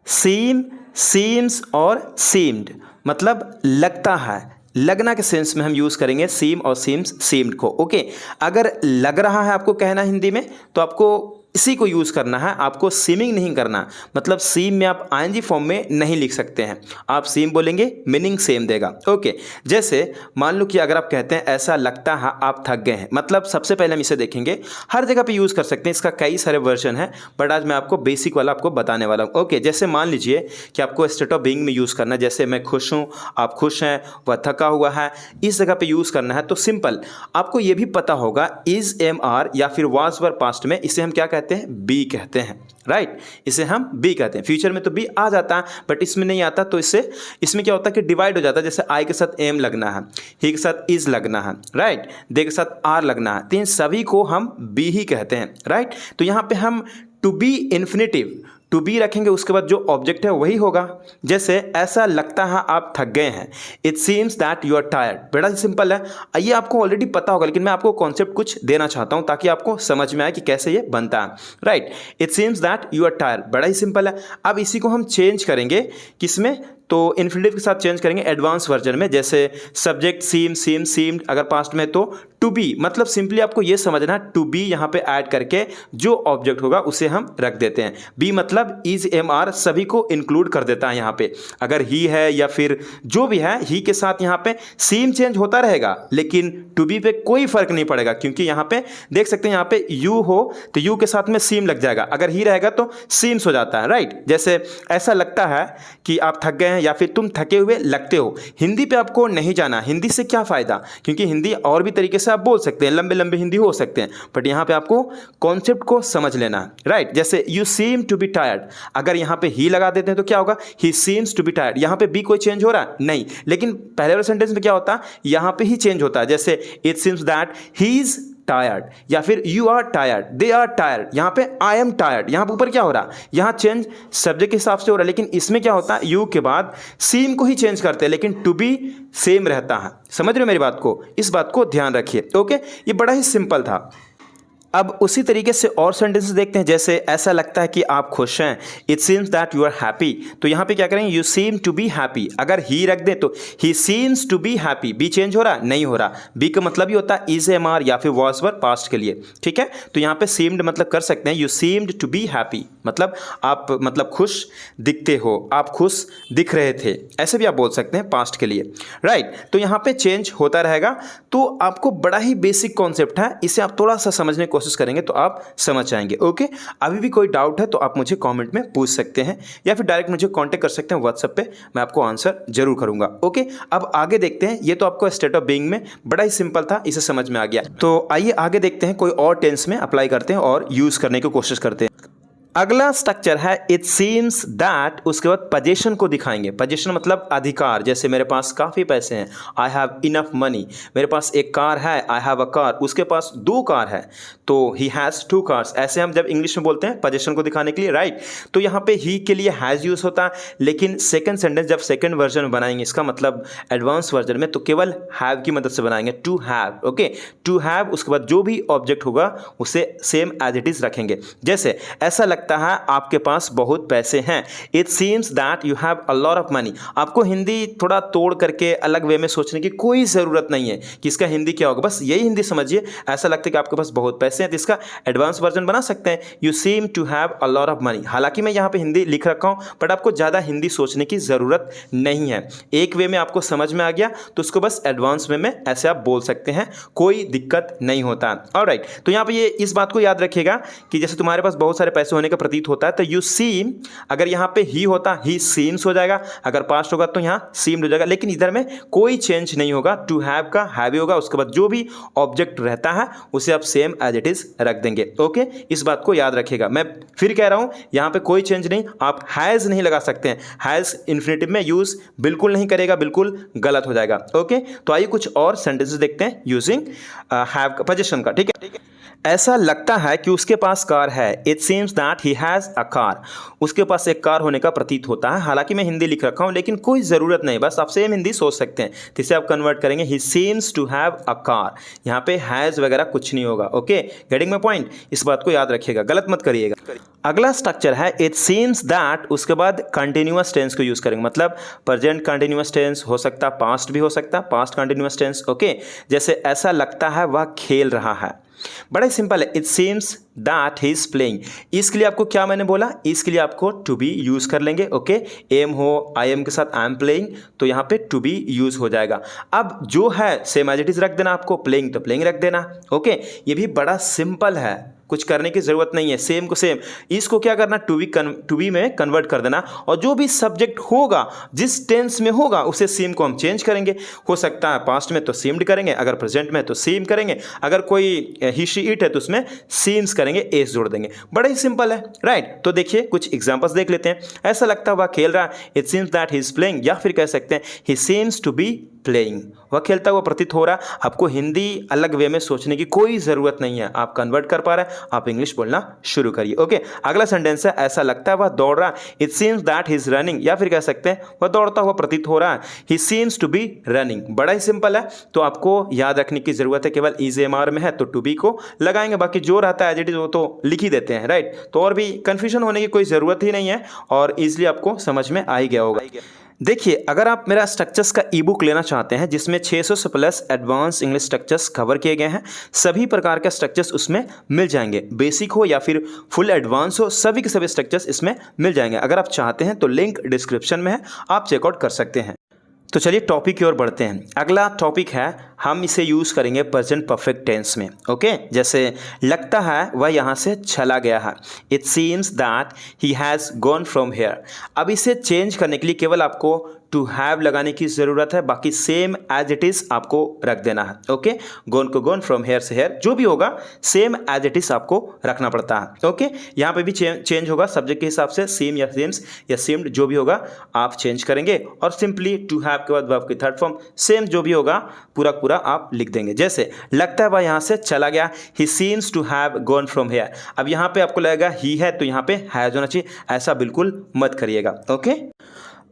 सीम, seems और seemed, मतलब लगता है, लगना के सेंस में हम यूज़ करेंगे सीम और सीम्स, सीम्ड को। ओके, अगर लग रहा है आपको कहना हिंदी में तो आपको इसी को यूज़ करना है, आपको सीमिंग नहीं करना। मतलब सीम में आप आईएनजी फॉर्म में नहीं लिख सकते हैं, आप सीम बोलेंगे, मीनिंग सेम देगा। ओके, जैसे मान लो कि अगर आप कहते हैं ऐसा लगता है आप थक गए हैं, मतलब सबसे पहले हम इसे देखेंगे, हर जगह पे यूज़ कर सकते हैं, इसका कई सारे वर्जन है, बट आज मैं आपको बेसिक वाला आपको बताने वाला हूँ। ओके, जैसे मान लीजिए कि आपको स्टेट ऑफ बीइंग में यूज़ करना है, जैसे मैं खुश हूँ, आप खुश हैं, वह थका हुआ है, इस जगह पे यूज़ करना है। तो सिंपल, आपको ये भी पता होगा इज, एम, आर या फिर वाज वर पास्ट में इसे हम क्या कहते हैं, बी कहते हैं, राइट, इसे हम बी कहते हैं। फ्यूचर में तो बी आ जाता है बट इसमें नहीं आता, तो इसमें क्या होता है कि डिवाइड हो जाता है। जैसे आई के साथ एम लगना है, ही के साथ इज लगना है, राइट, दे के साथ आर लगना है, तो इन सभी को हम बी ही कहते हैं, राइट। तो यहाँ पे हम to be infinitive, to be रखेंगे, उसके बाद जो ऑब्जेक्ट है वही होगा। जैसे ऐसा लगता है आप थक गए हैं, it seems that you are tired. बड़ा सिंपल है, ये आपको ऑलरेडी पता होगा, लेकिन मैं आपको कॉन्सेप्ट कुछ देना चाहता हूं ताकि आपको समझ में आए कि कैसे ये बनता है, right. It seems that you are tired, बड़ा ही सिंपल है। अब इसी को हम चेंज करेंगे किसमें, तो इन्फिनेटिव के साथ चेंज करेंगे एडवांस वर्जन में। जैसे सब्जेक्ट सीम, सीम, सीम्ड, अगर पास्ट में तो टू बी, मतलब सिंपली आपको ये समझना, टू बी यहाँ पे ऐड करके जो ऑब्जेक्ट होगा उसे हम रख देते हैं। बी मतलब इज, एम, आर सभी को इंक्लूड कर देता है यहाँ पे। अगर ही है या फिर जो भी है, ही के साथ यहाँ पे सीम चेंज होता रहेगा, लेकिन टू बी पे कोई फर्क नहीं पड़ेगा, क्योंकि यहाँ पे देख सकते हैं, यहाँ पे यू हो तो यू के साथ में सीम लग जाएगा, अगर ही रहेगा तो सीम्स हो जाता है, राइट। जैसे ऐसा लगता है कि आप थक गए या फिर तुम थके हुए लगते हो। हिंदी पे आपको नहीं जाना, हिंदी से क्या फायदा, क्योंकि हिंदी और भी तरीके से आप बोल सकते हैं, लंबे लंबे हिंदी हो सकते हैं, बट यहाँ पे आपको कॉन्सेप्ट को समझ लेना है, राइट। जैसे you seem to be tired, अगर यहाँ पे ही लगा देते हैं तो क्या होगा, he seems to be tired. यहाँ पे बी कोई चेंज हो रहा है नहीं, लेकिन पहले वाले सेंटेंस में क्या होता है, यहाँ पे ही चेंज होता है। जैसे it seems that he is tired, या फिर you are tired, they are tired, यहाँ पे आई एम टायर्ड। यहाँ पे ऊपर क्या हो रहा है, यहाँ चेंज सब्जेक्ट के हिसाब से हो रहा है, लेकिन इसमें क्या होता है, यू के बाद सीम को ही चेंज करते हैं, लेकिन टू बी सेम रहता है। समझ रहे हो मेरी बात को, इस बात को ध्यान रखिए। ओके, ये बड़ा ही सिंपल था। अब उसी तरीके से और सेंटेंसेस देखते हैं। जैसे ऐसा लगता है कि आप खुश हैं, it seems that you are happy, तो यहाँ पे क्या करेंगे, you seem to be happy. अगर ही रख दें तो he seems to be happy, be change हो रहा नहीं हो रहा, बी का मतलब ही होता है इज, एम, आर या फिर वाज वर पास्ट के लिए, ठीक है। तो यहाँ पे सीम्ड मतलब कर सकते हैं, you seemed to be happy, मतलब आप मतलब खुश दिखते हो, आप खुश दिख रहे थे, ऐसे भी आप बोल सकते हैं पास्ट के लिए, राइट। तो यहाँ पे चेंज होता रहेगा। तो आपको बड़ा ही बेसिक कॉन्सेप्ट है, इसे आप थोड़ा सा समझने की कोशिश करेंगे तो आप समझ जाएंगे। ओके, अभी भी कोई डाउट है तो आप मुझे कमेंट में पूछ सकते हैं या फिर डायरेक्ट मुझे कांटेक्ट कर सकते हैं व्हाट्सएप पे, मैं आपको आंसर जरूर करूंगा। ओके, अब आगे देखते हैं। ये तो आपको स्टेट ऑफ बीइंग में बड़ा ही सिंपल था, इसे समझ में आ गया। तो आइए आगे देखते हैं, कोई और टेंस में अप्लाई करते हैं और यूज करने की कोशिश करते हैं। अगला स्ट्रक्चर है इट सीम्स दैट, उसके बाद पोजीशन को दिखाएंगे। पोजीशन मतलब अधिकार। जैसे मेरे पास काफ़ी पैसे हैं, आई हैव इनफ मनी। मेरे पास एक कार है, आई हैव अ कार, उसके पास 2 कार है तो ही हैज़ 2 कार्स। ऐसे हम जब इंग्लिश में बोलते हैं पोजीशन को दिखाने के लिए, राइट। तो यहाँ पे ही के लिए हैज़ यूज़ होता है, लेकिन सेकंड सेंटेंस जब सेकंड वर्जन बनाएंगे, इसका मतलब एडवांस वर्जन में, तो केवल हैव की मदद से बनाएंगे, to have. Okay, to have, उसके बाद जो भी ऑब्जेक्ट होगा उसे सेम एज इट इज़ रखेंगे। जैसे ऐसा लगता है आपके पास बहुत पैसे हैं, it seems that you have a lot of money. आपको हिंदी थोड़ा तोड़ करके अलग वे में सोचने की कोई ज़रूरत नहीं है कि इसका हिंदी क्या होगा, बस यही हिंदी समझिए। ऐसा लगता है कि आपके पास बहुत पैसे हैं, तो इसका एडवांस वर्जन बना सकते हैं, you seem to have a lot of money. हालांकि मैं यहाँ पे हिंदी लिख रखा हूँ, बट आपको ज़्यादा हिंदी सोचने की ज़रूरत नहीं है। एक वे में आपको समझ में आ गया तो उसको बस एडवांस वे में ऐसे आप बोल सकते हैं, कोई दिक्कत नहीं होता। ऑलराइट, तो यहाँ पे ये इस बात को याद रखिएगा कि जैसे तुम्हारे पास बहुत सारे पैसे होने का प्रतीत होता है, तो यू सीम, अगर यहाँ पे ही होता ही सीम्स हो जाएगा, अगर पास्ट होगा तो यहाँ सीम्ड हो जाएगा, लेकिन इधर में कोई चेंज नहीं होगा, टू हैव का हैव होगा, उसके बाद जो भी ऑब्जेक्ट रहता है उसे आप सेम एज इट इज रख देंगे। ओके, इस बात को याद रखिएगा। मैं फिर कह रहा हूं, यहाँ पे कोई चेंज नहीं, आप हैज नहीं लगा सकते हैं, हैज इन्फिनेटिव में यूज बिल्कुल नहीं करेगा, बिल्कुल गलत हो जाएगा। ओके, तो आइए कुछ और सेंटेंसेस देखते हैं यूजिंग हैव का, पोजीशन का, ठीक है। ऐसा लगता है कि उसके पास कार है। It seems that he has a car. उसके पास एक कार होने का प्रतीत होता है। हालांकि मैं हिंदी लिख रखा हूँ लेकिन कोई ज़रूरत नहीं, बस आप सेम हिंदी सोच सकते हैं। तो इसे आप कन्वर्ट करेंगे he seems to have a car. यहाँ पे हैज़ वगैरह कुछ नहीं होगा। Okay, getting my point? इस बात को याद रखिएगा, गलत मत करिएगा। अगला स्ट्रक्चर है इट सीम्स दैट, उसके बाद कंटिन्यूअस टेंस को यूज़ करेंगे। मतलब प्रेजेंट कंटिन्यूअस टेंस हो सकता है, पास्ट भी हो सकता है, पास्ट कंटिन्यूअस टेंस। ओके, जैसे ऐसा लगता है वह खेल रहा है। बड़ा ही सिंपल है, it seems that he is playing. इसके लिए आपको क्या मैंने बोला, इसके लिए आपको टू बी यूज कर लेंगे। ओके, एम हो, आई एम के साथ आई एम प्लेइंग, तो यहाँ पे टू बी यूज हो जाएगा। अब जो है सेम एज इट इज रख देना, आपको प्लेइंग तो प्लेइंग रख देना। ओके, ये भी बड़ा सिंपल है, कुछ करने की जरूरत नहीं है, सेम को सेम। इसको क्या करना, टू बी में कन्वर्ट कर देना, और जो भी सब्जेक्ट होगा जिस टेंस में होगा उसे सेम को हम चेंज करेंगे। हो सकता है पास्ट में तो सीम्ड करेंगे, अगर प्रेजेंट में तो सेम करेंगे, अगर कोई ही शी इट है तो उसमें सीम्स करेंगे, एस जोड़ देंगे। बड़ा ही सिंपल है, राइट? तो देखिए कुछ एग्जांपल्स देख लेते हैं। ऐसा लगता है वह खेल रहा है, it seems that he is playing, या फिर कह सकते हैं he seems to be playing, वह खेलता हुआ प्रतीत हो रहा। आपको हिंदी अलग वे में सोचने की कोई ज़रूरत नहीं है, आप कन्वर्ट कर पा रहे हैं, आप इंग्लिश बोलना शुरू करिए। ओके, अगला सेंटेंस है ऐसा लगता है वह दौड़ रहा, it seems that he is running, या फिर कह सकते हैं वह दौड़ता हुआ प्रतीत हो रहा है, he seems to be running. बड़ा ही सिंपल है, तो आपको याद रखने की जरूरत है, केवल इज एम आर में है तो टू बी को लगाएंगे, बाकी जो रहता है एज इट इज वो तो लिख ही देते हैं, राइट? तो और भी कंफ्यूजन होने की कोई ज़रूरत ही नहीं है, और ईजिली आपको समझ में आ ही गया होगा। देखिए, अगर आप मेरा स्ट्रक्चर्स का ई बुक लेना चाहते हैं जिसमें 600 से plus advance English structures cover किए गए हैं, सभी प्रकार के स्ट्रक्चर्स उसमें मिल जाएंगे, बेसिक हो या फिर फुल एडवांस हो, सभी के सभी स्ट्रक्चर्स इसमें मिल जाएंगे। अगर आप चाहते हैं तो लिंक डिस्क्रिप्शन में है, आप चेकआउट कर सकते हैं। तो चलिए टॉपिक की ओर बढ़ते हैं। अगला टॉपिक है, हम इसे यूज़ करेंगे प्रेजेंट परफेक्ट टेंस में। ओके, जैसे लगता है वह यहाँ से चला गया है, it seems that he has gone from here. अब इसे चेंज करने के लिए केवल आपको टू हैव लगाने की ज़रूरत है, बाकी सेम एज इट इज़ आपको रख देना है। ओके, गोन को गोन, फ्रॉम हेयर से हेयर, जो भी होगा सेम एज इट इज़ आपको रखना पड़ता है। ओके, यहाँ पे भी चेंज होगा सब्जेक्ट के हिसाब से, सेम या सेम्स या सेम्ड जो भी होगा आप चेंज करेंगे, और सिंपली टू हैव के बाद वर्ब की थर्ड फॉर्म सेम जो भी होगा पूरा आप लिख देंगे। जैसे लगता है वह यहाँ से चला गया, he seems to have gone from here. अब यहाँ पे आपको लगेगा ही है तो यहाँ पे हैज होना चाहिए, ऐसा बिल्कुल मत करिएगा। ओके,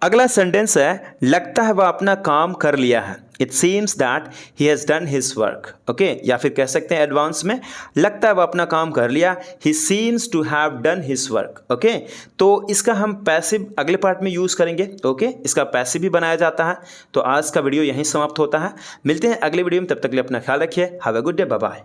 अगला सेंटेंस है लगता है वह अपना काम कर लिया है, it seems that he has done his work. Okay, या फिर कह सकते हैं एडवांस में, लगता है वह अपना काम कर लिया, he seems to have done his work. Okay, तो इसका हम पैसिव अगले पार्ट में यूज़ करेंगे। ओके, इसका पैसिव भी बनाया जाता है। तो आज का वीडियो यहीं समाप्त होता है, मिलते हैं अगले वीडियो में, तब तक के लिए अपना ख्याल रखिए। Have a good day, bye bye.